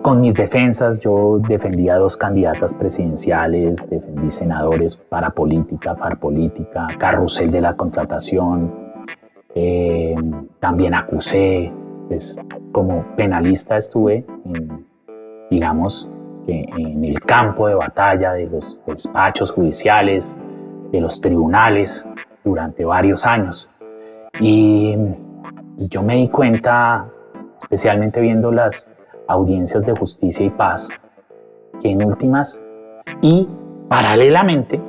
con mis defensas. Yo defendía 2 candidatas presidenciales, defendí senadores para política, farpolítica, carrusel de la contratación, también acusé, pues como penalista estuve digamos que en el campo de batalla de los despachos judiciales, de los tribunales durante varios años. Y Y yo me di cuenta, especialmente viendo las audiencias de justicia y paz, que en últimas y paralelamente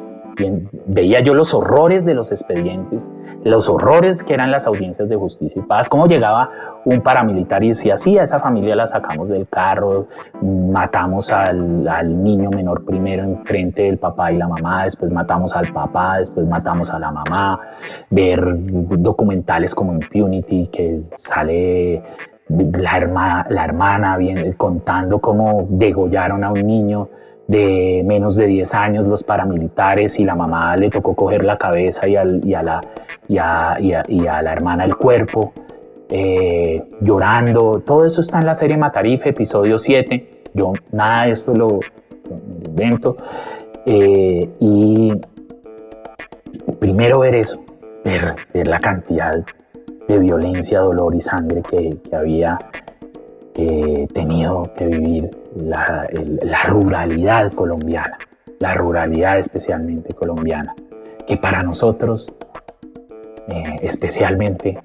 veía yo los horrores de los expedientes, los horrores que eran las audiencias de justicia y paz, cómo llegaba un paramilitar y decía, sí, a esa familia la sacamos del carro, matamos al niño menor primero enfrente del papá y la mamá, después matamos al papá, después matamos a la mamá, ver documentales como Impunity, que sale la hermana contando cómo degollaron a un niño de menos de 10 años los paramilitares y la mamá le tocó coger la cabeza y a la hermana el cuerpo, llorando. Todo eso está en la serie Matarife, episodio 7. Yo nada de esto lo invento. Y primero ver eso, ver la cantidad de violencia, dolor y sangre que había tenido que vivir la ruralidad colombiana, la ruralidad especialmente colombiana, que para nosotros, especialmente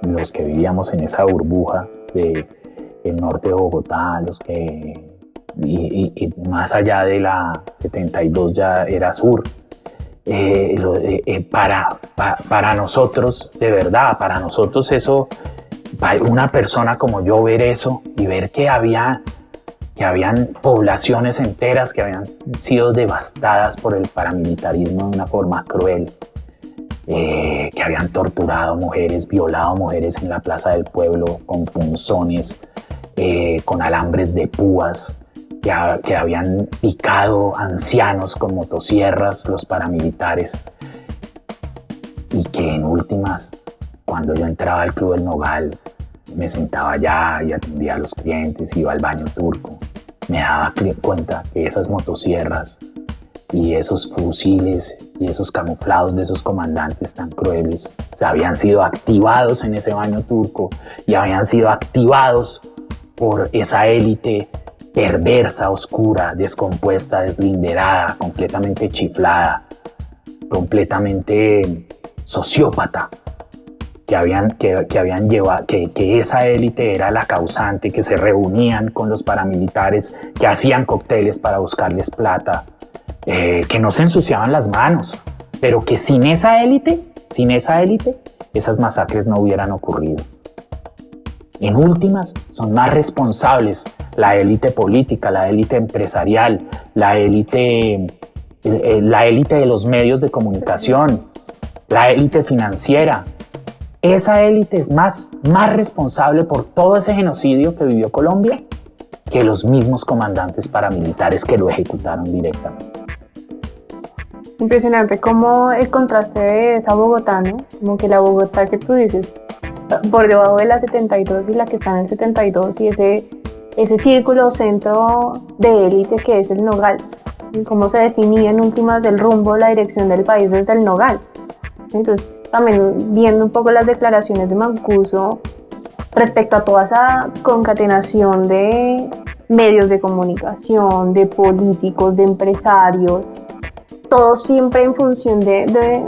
los que vivíamos en esa burbuja del norte de Bogotá, los que y más allá de la 72 ya era sur, para nosotros, de verdad, para nosotros eso, una persona como yo ver eso y ver que habían poblaciones enteras que habían sido devastadas por el paramilitarismo de una forma cruel, que habían torturado mujeres, violado mujeres en la plaza del pueblo con punzones, con alambres de púas, que habían picado ancianos con motosierras los paramilitares, y que en últimas, cuando yo entraba al Club del Nogal, me sentaba allá y atendía a los clientes, iba al baño turco, me daba cuenta que esas motosierras y esos fusiles y esos camuflados de esos comandantes tan crueles habían sido activados en ese baño turco y habían sido activados por esa élite perversa, oscura, descompuesta, deslinderada, completamente chiflada, completamente sociópata, que habían llevado, que esa élite era la causante, que se reunían con los paramilitares, que hacían cócteles para buscarles plata, que no se ensuciaban las manos, pero que sin esa élite, esas masacres no hubieran ocurrido. En últimas, son más responsables la élite política, la élite empresarial, la élite de los medios de comunicación, la élite financiera. Esa élite es más responsable por todo ese genocidio que vivió Colombia que los mismos comandantes paramilitares que lo ejecutaron directamente. Impresionante como el contraste de esa Bogotá, ¿no? Como que la Bogotá que tú dices, por debajo de la 72 y la que está en el 72, y ese círculo centro de élite que es el Nogal, y cómo se definía en últimas el rumbo, la dirección del país desde el Nogal. Entonces, también viendo un poco las declaraciones de Mancuso respecto a toda esa concatenación de medios de comunicación, de políticos, de empresarios, todos siempre en función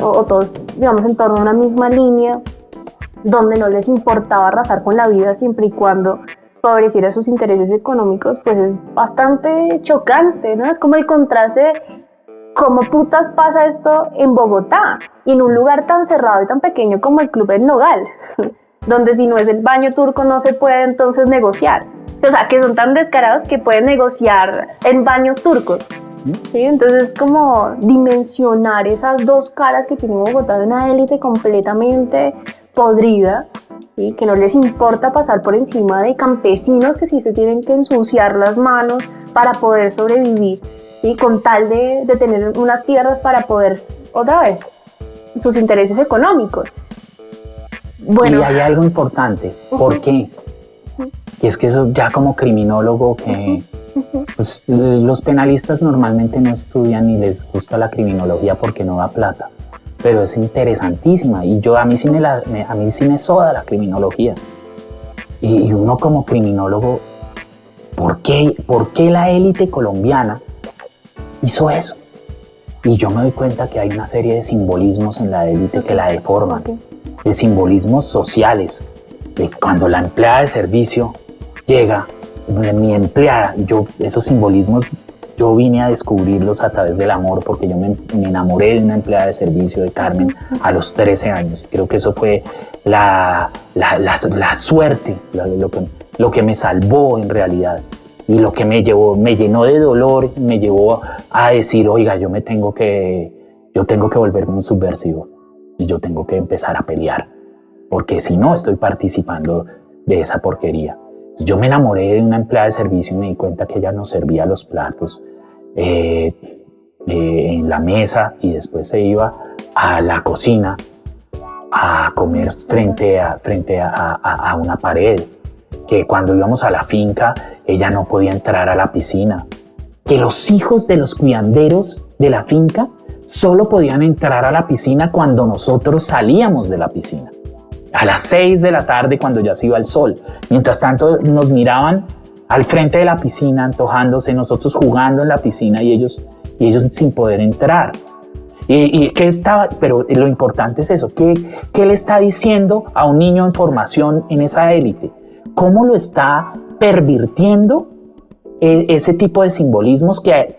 o todos, digamos, en torno a una misma línea, donde no les importaba arrasar con la vida siempre y cuando favoreciera sus intereses económicos, pues es bastante chocante, ¿no? Es como el contraste de cómo putas pasa esto en Bogotá y en un lugar tan cerrado y tan pequeño como el Club del Nogal, donde si no es el baño turco no se puede entonces negociar. O sea, que son tan descarados que pueden negociar en baños turcos. ¿Sí? Entonces, como dimensionar esas dos caras que tiene Bogotá de una élite completamente podrida, ¿sí? Que no les importa pasar por encima de campesinos que sí se tienen que ensuciar las manos para poder sobrevivir, ¿sí? Con tal de tener unas tierras para poder, otra vez, sus intereses económicos. Bueno, y hay algo importante. ¿Por qué? Y es que eso ya como criminólogo que... Pues, los penalistas normalmente no estudian ni les gusta la criminología porque no da plata, pero es interesantísima y a mí sí me soda la criminología. Y uno como criminólogo, ¿por qué la élite colombiana hizo eso? Y yo me doy cuenta que hay una serie de simbolismos en la élite que la deforman, de simbolismos sociales, cuando la empleada de servicio llega, mi empleada, esos simbolismos yo vine a descubrirlos a través del amor, porque yo me enamoré de una empleada de servicio, de Carmen, a los 13 años. Creo que eso fue la suerte, lo que me salvó en realidad, y lo que me llenó de dolor, me llevó a decir, oiga, yo tengo que volverme un subversivo, y yo tengo que empezar a pelear, porque si no estoy participando de esa porquería. Yo me enamoré de una empleada de servicio y me di cuenta que ella nos servía los platos en la mesa, y después se iba a la cocina a comer frente a una pared, que cuando íbamos a la finca ella no podía entrar a la piscina, que los hijos de los cuidanderos de la finca solo podían entrar a la piscina cuando nosotros salíamos de la piscina, a las 6 de la tarde, cuando ya se iba el sol. Mientras tanto nos miraban al frente de la piscina antojándose, nosotros jugando en la piscina y ellos sin poder entrar. Pero lo importante es eso, ¿qué le está diciendo a un niño en formación en esa élite? ¿Cómo lo está pervirtiendo ese tipo de simbolismos que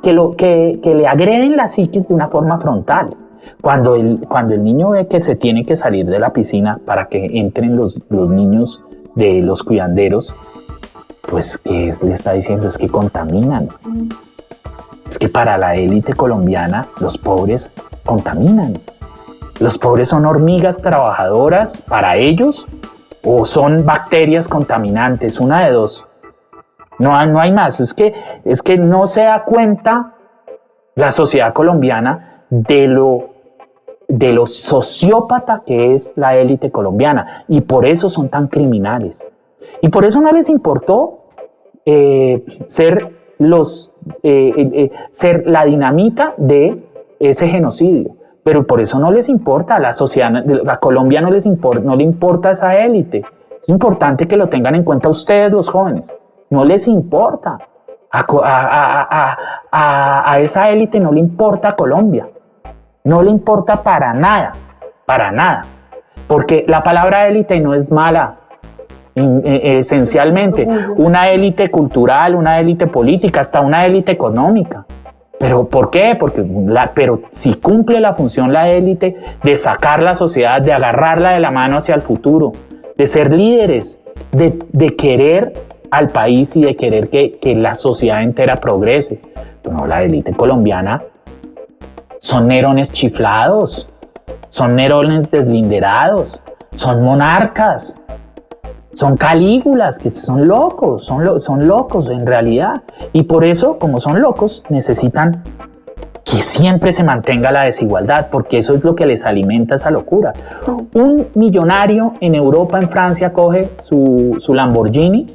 le agreden la psiquis de una forma frontal? Cuando el niño ve que se tiene que salir de la piscina para que entren los niños de los cuidanderos, pues ¿qué le está diciendo? Es que contaminan. Es que para la élite colombiana los pobres contaminan. Los pobres son hormigas trabajadoras para ellos, o son bacterias contaminantes, una de dos. No hay más. Es que no se da cuenta la sociedad colombiana de lo sociópata que es la élite colombiana, y por eso son tan criminales, y por eso no les importó ser la dinamita de ese genocidio, pero por eso no les importa a la sociedad, a Colombia no le importa a esa élite. Es importante que lo tengan en cuenta ustedes, los jóvenes. No les importa a esa élite, no le importa Colombia. No le importa para nada, porque la palabra élite no es mala, esencialmente. Una élite cultural, una élite política, hasta una élite económica. ¿Pero por qué? Pero si cumple la función la élite de sacar la sociedad, de agarrarla de la mano hacia el futuro, de ser líderes, de querer al país y de querer que la sociedad entera progrese. Pero no, la élite colombiana son Nerones chiflados, son Nerones deslinderados, son monarcas, son Calígulas, que son locos, son locos en realidad. Y por eso, como son locos, necesitan que siempre se mantenga la desigualdad, porque eso es lo que les alimenta esa locura. Un millonario en Europa, en Francia, coge su Lamborghini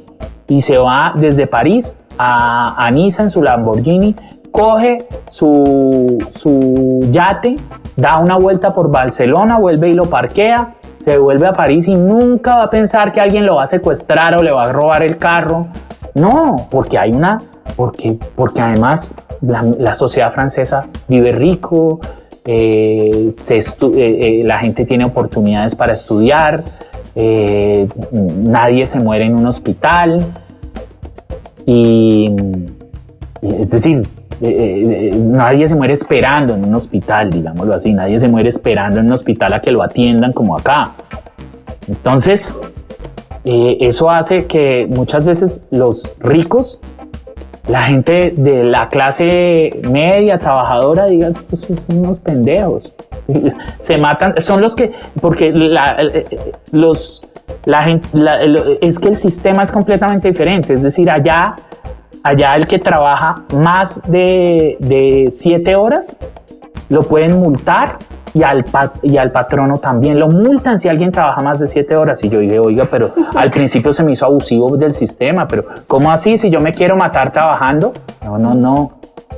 y se va desde París a Niza en su Lamborghini, coge su yate, da una vuelta por Barcelona, vuelve y lo parquea, se vuelve a París y nunca va a pensar que alguien lo va a secuestrar o le va a robar el carro. No, porque además la sociedad francesa vive rico, la gente tiene oportunidades para estudiar, nadie se muere en un hospital, y es decir, nadie se muere esperando en un hospital, digámoslo así, nadie se muere esperando en un hospital a que lo atiendan como acá. Entonces, eso hace que muchas veces los ricos, la gente de la clase media, trabajadora, digan, estos son unos pendejos. Se matan, son los que, porque es que el sistema es completamente diferente. Es decir, allá el que trabaja más de 7 horas lo pueden multar, y al patrono también lo multan si alguien trabaja más de 7 horas. Y yo dije, oiga, pero al principio se me hizo abusivo del sistema, pero ¿cómo así? Si yo me quiero matar trabajando. No.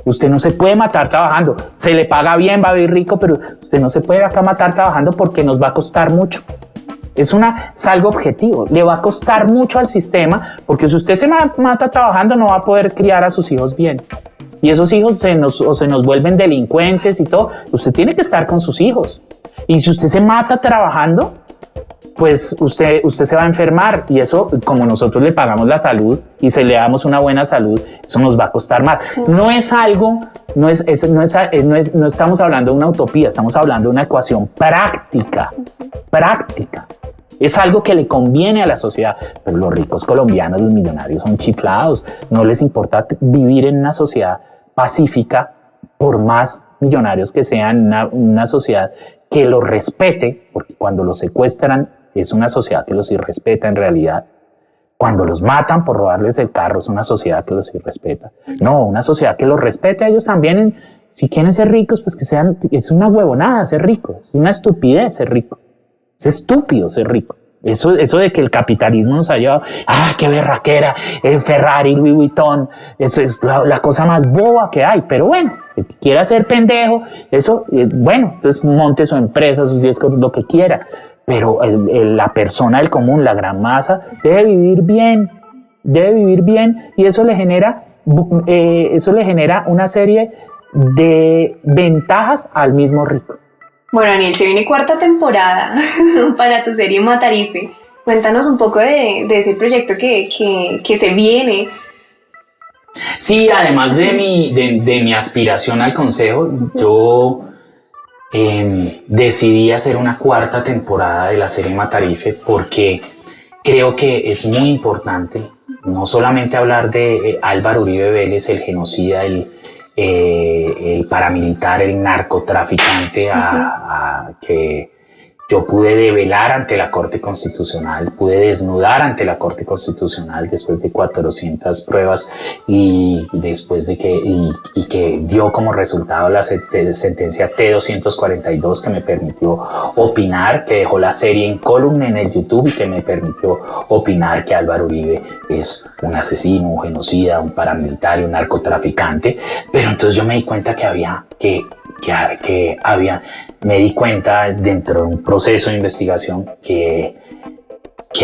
Usted no se puede matar trabajando. Se le paga bien, va a vivir rico, pero usted no se puede acá matar trabajando porque nos va a costar mucho. Es algo objetivo. Le va a costar mucho al sistema, porque si usted se mata trabajando no va a poder criar a sus hijos bien. Y esos hijos se nos vuelven delincuentes y todo. Usted tiene que estar con sus hijos. Y si usted se mata trabajando, pues usted se va a enfermar y eso, como nosotros le pagamos la salud y se le damos una buena salud, eso nos va a costar más. No es algo, no estamos hablando de una utopía, estamos hablando de una ecuación práctica. Es algo que le conviene a la sociedad, pero los ricos colombianos, los millonarios son chiflados, no les importa vivir en una sociedad pacífica, por más millonarios que sean, una sociedad que los respete, porque cuando los secuestran es una sociedad que los irrespeta en realidad. Cuando los matan por robarles el carro es una sociedad que los irrespeta. No, una sociedad que los respete a ellos también. Si quieren ser ricos, pues que sean, es una huevonada ser rico, es una estupidez ser rico. Es estúpido ser rico. Eso de que el capitalismo nos ha llevado, qué berraquera, Ferrari, Louis Vuitton, eso es la cosa más boba que hay, pero bueno, el que quiera ser pendejo, eso, bueno, entonces monte su empresa, sus 10 cosas, lo que quiera, pero la persona del común, la gran masa, debe vivir bien, y eso le genera una serie de ventajas al mismo rico. Bueno, Daniel, se viene 4ª temporada para tu serie Matarife. Cuéntanos un poco de ese proyecto que se viene. Sí, además de mi aspiración al consejo, yo decidí hacer una 4ª temporada de la serie Matarife porque creo que es muy importante no solamente hablar de Álvaro Uribe Vélez, el genocida, el paramilitar, el narcotraficante que yo pude develar ante la Corte Constitucional, pude desnudar ante la Corte Constitucional después de 400 pruebas y después de que dio como resultado la sentencia T-242 que me permitió opinar, que dejó la serie incólume en el YouTube y que me permitió opinar que Álvaro Uribe es un asesino, un genocida, un paramilitar, un narcotraficante. Pero entonces yo me di cuenta me di cuenta dentro de un proceso de investigación que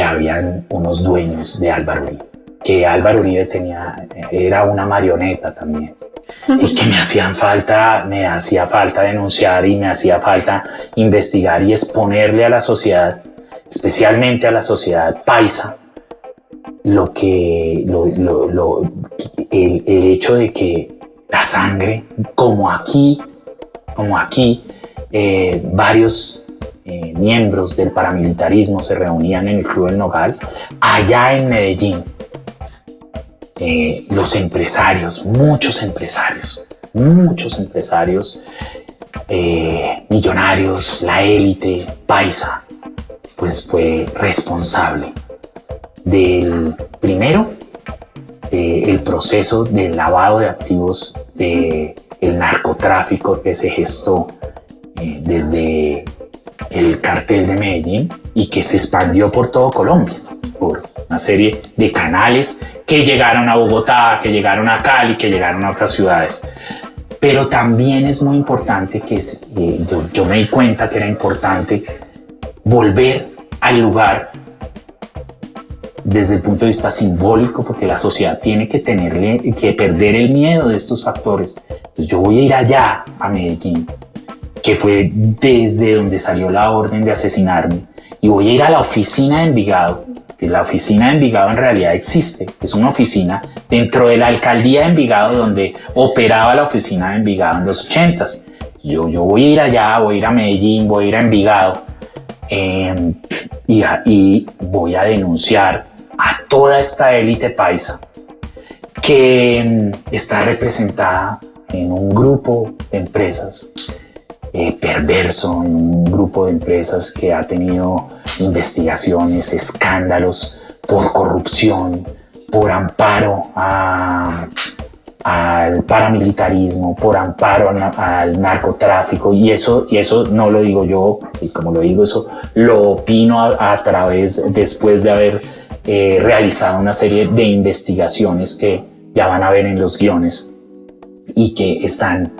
habían unos dueños de Álvaro Uribe, que Álvaro Uribe era una marioneta también, y que me hacía falta denunciar y me hacía falta investigar y exponerle a la sociedad, especialmente a la sociedad paisa, el hecho de que la sangre, como aquí, varios miembros del paramilitarismo se reunían en el Club del Nogal, allá en Medellín. Los empresarios, muchos empresarios, millonarios, la élite paisa, pues fue responsable del primero, el proceso del lavado de activos del narcotráfico que se gestó desde el cartel de Medellín y que se expandió por todo Colombia, por una serie de canales que llegaron a Bogotá, que llegaron a Cali, que llegaron a otras ciudades. Pero también es muy importante yo me di cuenta que era importante volver al lugar desde el punto de vista simbólico, porque la sociedad tiene que perder el miedo de estos factores. Entonces yo voy a ir allá, a Medellín, que fue desde donde salió la orden de asesinarme, y voy a ir a la oficina de Envigado, que la oficina de Envigado en realidad existe, es una oficina dentro de la alcaldía de Envigado donde operaba la oficina de Envigado en los 80s. Yo voy a ir allá, voy a ir a Medellín, voy a ir a Envigado, y voy a denunciar a toda esta élite paisa que está representada en un grupo de empresas perverso, en un grupo de empresas que ha tenido investigaciones, escándalos por corrupción, por amparo al paramilitarismo, por amparo al narcotráfico, y eso no lo digo yo, y como lo digo, eso lo opino después de haber realizado una serie de investigaciones que ya van a ver en los guiones y que están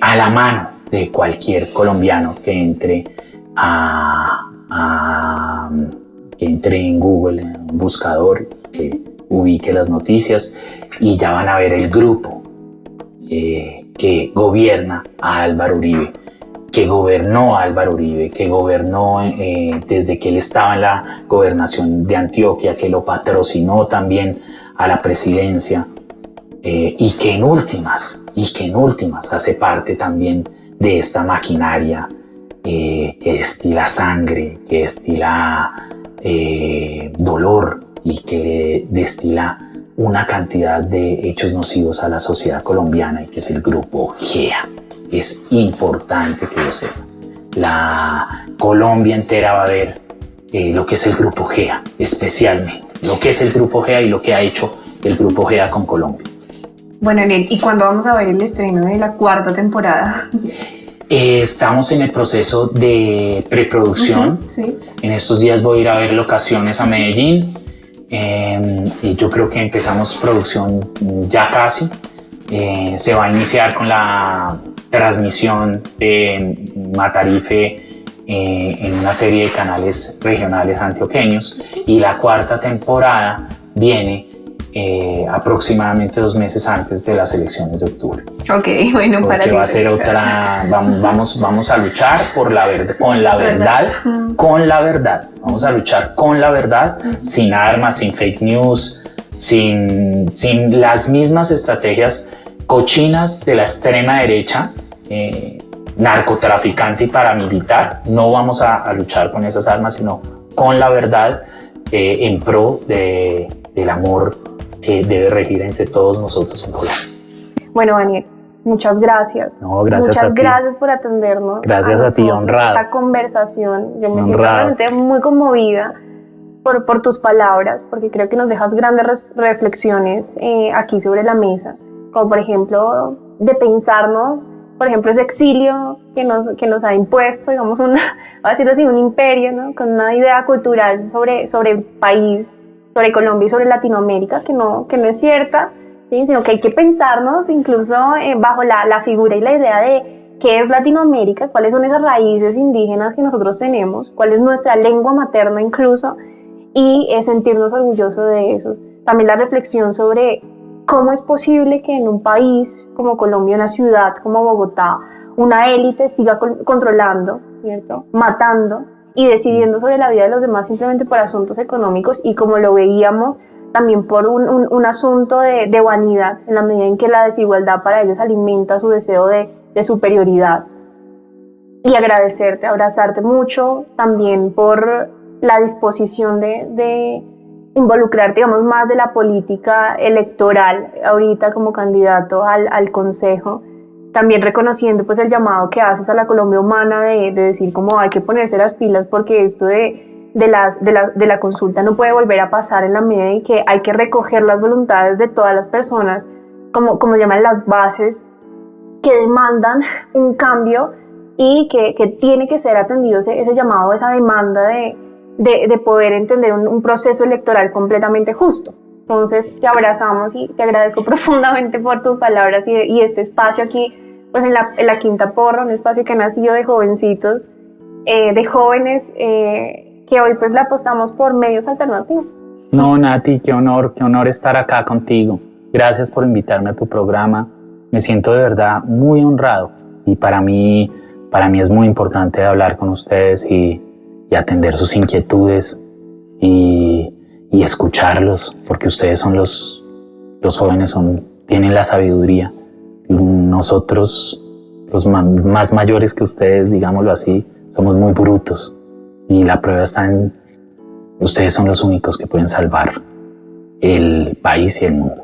a la mano de cualquier colombiano que entre en Google, en un buscador, que ubique las noticias, y ya van a ver el grupo que gobierna a Álvaro Uribe, que gobernó Álvaro Uribe, que gobernó desde que él estaba en la gobernación de Antioquia, que lo patrocinó también a la presidencia, y que en últimas hace parte también de esta maquinaria que destila sangre, que destila dolor y que destila una cantidad de hechos nocivos a la sociedad colombiana, y que es el grupo GEA. Es importante que lo sepan. La Colombia entera va a ver lo que es el grupo GEA, especialmente lo que es el grupo GEA y lo que ha hecho el grupo GEA con Colombia. Bueno, Ariel, ¿y cuándo vamos a ver el estreno de la 4ª temporada? Estamos en el proceso de preproducción. Sí. En estos días voy a ir a ver locaciones a Medellín, y yo creo que empezamos producción ya casi. Se va a iniciar con la transmisión de Matarife en una serie de canales regionales antioqueños, y la 4ª temporada viene aproximadamente 2 meses antes de las elecciones de octubre. Ok, bueno, para porque va a ser otra, vamos a luchar por la verdad, con la verdad, vamos a luchar con la verdad, sin armas, sin fake news, sin las mismas estrategias cochinas de la extrema derecha, narcotraficante y paramilitar. No vamos a luchar con esas armas, sino con la verdad, en pro del amor que debe regir entre todos nosotros en Colombia. Bueno, Daniel, muchas gracias. No, gracias muchas a ti. Gracias por atendernos. Gracias a ti, nosotros, honrado. Esta conversación, yo me siento Honrado. realmente muy conmovida por tus palabras, porque creo que nos dejas grandes reflexiones aquí sobre la mesa, como por ejemplo de pensarnos, por ejemplo, ese exilio que nos ha impuesto, digamos, voy a decirlo así, un imperio, ¿no? Con una idea cultural sobre el país, sobre Colombia y sobre Latinoamérica, que no es cierta, ¿sí? Sino que hay que pensarnos incluso bajo la figura y la idea de qué es Latinoamérica, cuáles son esas raíces indígenas que nosotros tenemos, cuál es nuestra lengua materna incluso, y sentirnos orgullosos de eso. También la reflexión sobre cómo es posible que en un país como Colombia, una ciudad como Bogotá, una élite siga controlando, ¿cierto? Matando y decidiendo sobre la vida de los demás simplemente por asuntos económicos, y como lo veíamos también por un asunto de vanidad, en la medida en que la desigualdad para ellos alimenta su deseo de superioridad. Y agradecerte, abrazarte mucho también por la disposición de involucrarte, digamos, más de la política electoral ahorita como candidato al Consejo. También reconociendo pues el llamado que haces a la Colombia humana de decir como hay que ponerse las pilas, porque esto de la consulta no puede volver a pasar, en la medida en que hay que recoger las voluntades de todas las personas, como llaman las bases, que demandan un cambio y que tiene que ser atendido ese llamado, esa demanda de poder entender un proceso electoral completamente justo. Entonces te abrazamos y te agradezco profundamente por tus palabras y este espacio aquí, pues en la Quinta Porra, un espacio que ha nacido de jovencitos, de jóvenes que hoy pues le apostamos por medios alternativos. No, Nati, qué honor estar acá contigo. Gracias por invitarme a tu programa. Me siento de verdad muy honrado, y para mí es muy importante hablar con ustedes y atender sus inquietudes y escucharlos, porque ustedes son los jóvenes, tienen la sabiduría. Nosotros, los más mayores que ustedes, digámoslo así, somos muy brutos, y la prueba está en ustedes. Son los únicos que pueden salvar el país y el mundo.